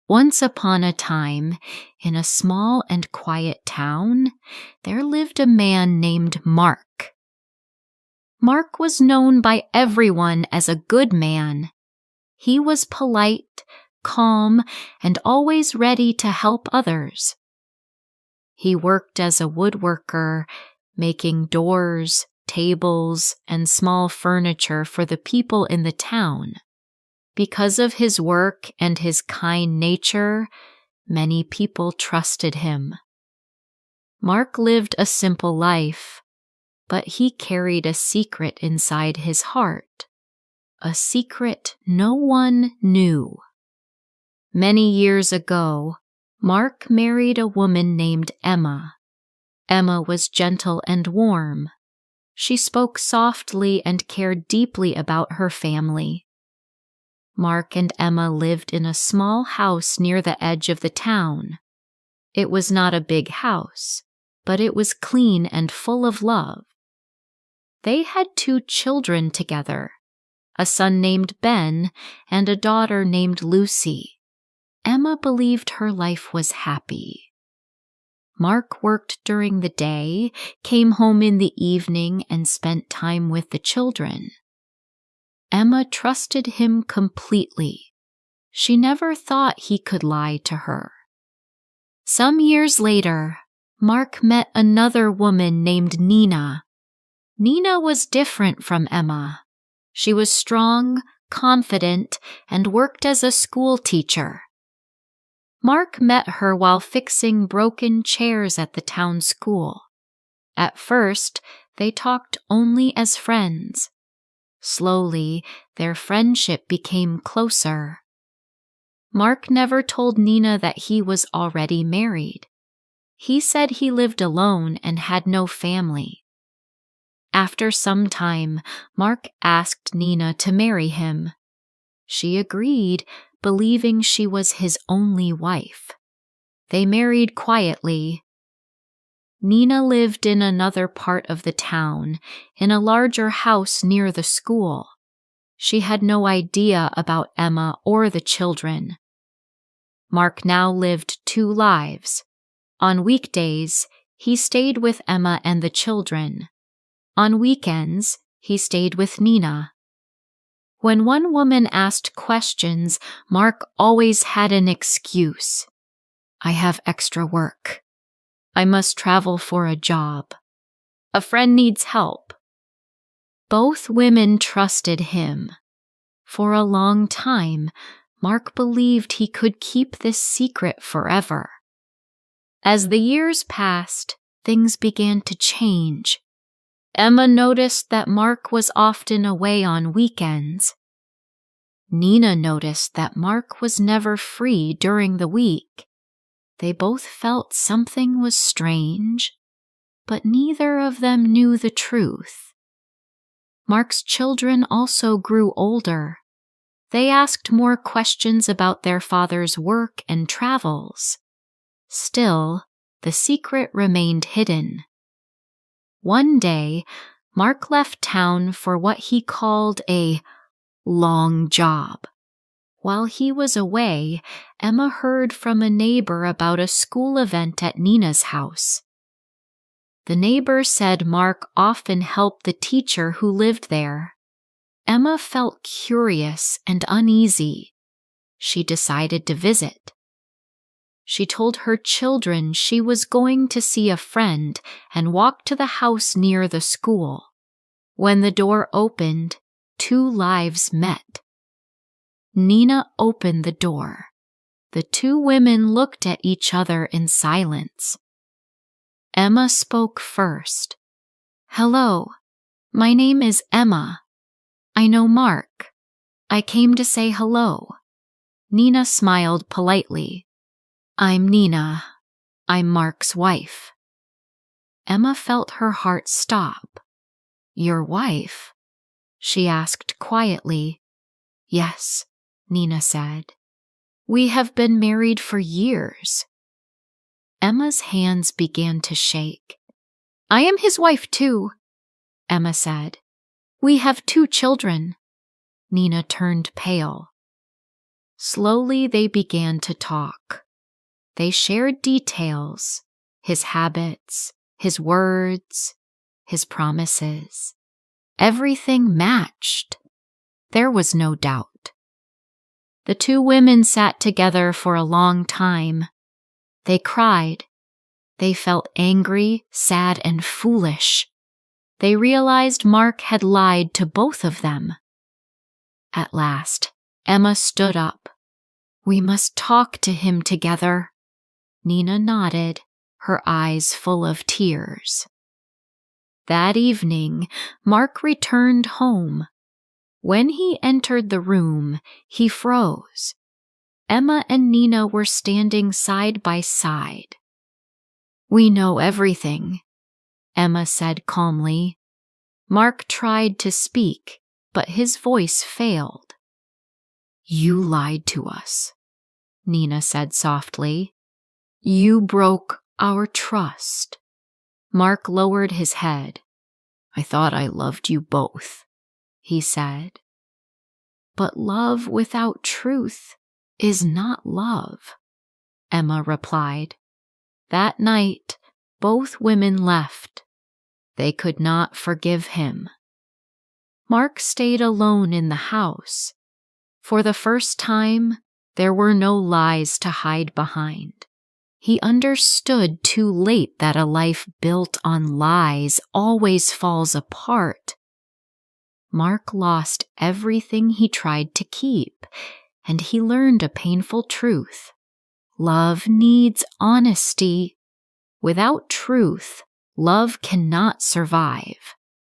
Once upon a time, in a small and quiet town, there lived a man named Mark. Mark was known by everyone as a good man. He was polite, calm, and always ready to help others. He worked as a woodworker, making doors, tables, and small furniture for the people in the town. Because of his work and his kind nature, many people trusted him. Mark lived a simple life, but he carried a secret inside his heart, a secret no one knew. Many years ago, Mark married a woman named Emma. Emma was gentle and warm. She spoke softly and cared deeply about her family. Mark and Emma lived in a small house near the edge of the town. It was not a big house, but it was clean and full of love. They had 2 children together, a son named Ben and a daughter named Lucy. Emma believed her life was happy. Mark worked during the day, came home in the evening, and spent time with the children. Emma trusted him completely. She never thought he could lie to her. Some years later, Mark met another woman named Nina. Nina was different from Emma. She was strong, confident, and worked as a school teacher. Mark met her while fixing broken chairs at the town school. At first, they talked only as friends. Slowly, their friendship became closer. Mark never told Nina that he was already married. He said he lived alone and had no family. After some time, Mark asked Nina to marry him. She agreed, believing she was his only wife. They married quietly. Nina lived in another part of the town, in a larger house near the school. She had no idea about Emma or the children. Mark now lived 2 lives. On weekdays, he stayed with Emma and the children. On weekends, he stayed with Nina. When one woman asked questions, Mark always had an excuse. I have extra work. I must travel for a job. A friend needs help. Both women trusted him. For a long time, Mark believed he could keep this secret forever. As the years passed, things began to change. Emma noticed that Mark was often away on weekends. Nina noticed that Mark was never free during the week. They both felt something was strange, but neither of them knew the truth. Mark's children also grew older. They asked more questions about their father's work and travels. Still, the secret remained hidden. One day, Mark left town for what he called a long job. While he was away, Emma heard from a neighbor about a school event at Nina's house. The neighbor said Mark often helped the teacher who lived there. Emma felt curious and uneasy. She decided to visit. She told her children she was going to see a friend and walked to the house near the school. When the door opened, 2 lives met. Nina opened the door. The 2 women looked at each other in silence. Emma spoke first. Hello, my name is Emma. I know Mark. I came to say hello. Nina smiled politely. I'm Nina. I'm Mark's wife. Emma felt her heart stop. Your wife? She asked quietly. Yes, Nina said. We have been married for years. Emma's hands began to shake. I am his wife too, Emma said. We have 2 children. Nina turned pale. Slowly they began to talk. They shared details, his habits, his words, his promises. Everything matched. There was no doubt. The two women sat together for a long time. They cried. They felt angry, sad, and foolish. They realized Mark had lied to both of them. At last, Emma stood up. "We must talk to him together." Nina nodded, her eyes full of tears. That evening, Mark returned home. When he entered the room, he froze. Emma and Nina were standing side by side. "We know everything," Emma said calmly. Mark tried to speak, but his voice failed. "You lied to us," Nina said softly. "You broke our trust." Mark lowered his head. "I thought I loved you both," he said. "But love without truth is not love," Emma replied. That night, both women left. They could not forgive him. Mark stayed alone in the house. For the first time, there were no lies to hide behind. He understood too late that a life built on lies always falls apart. Mark lost everything he tried to keep, and he learned a painful truth. Love needs honesty. Without truth, love cannot survive.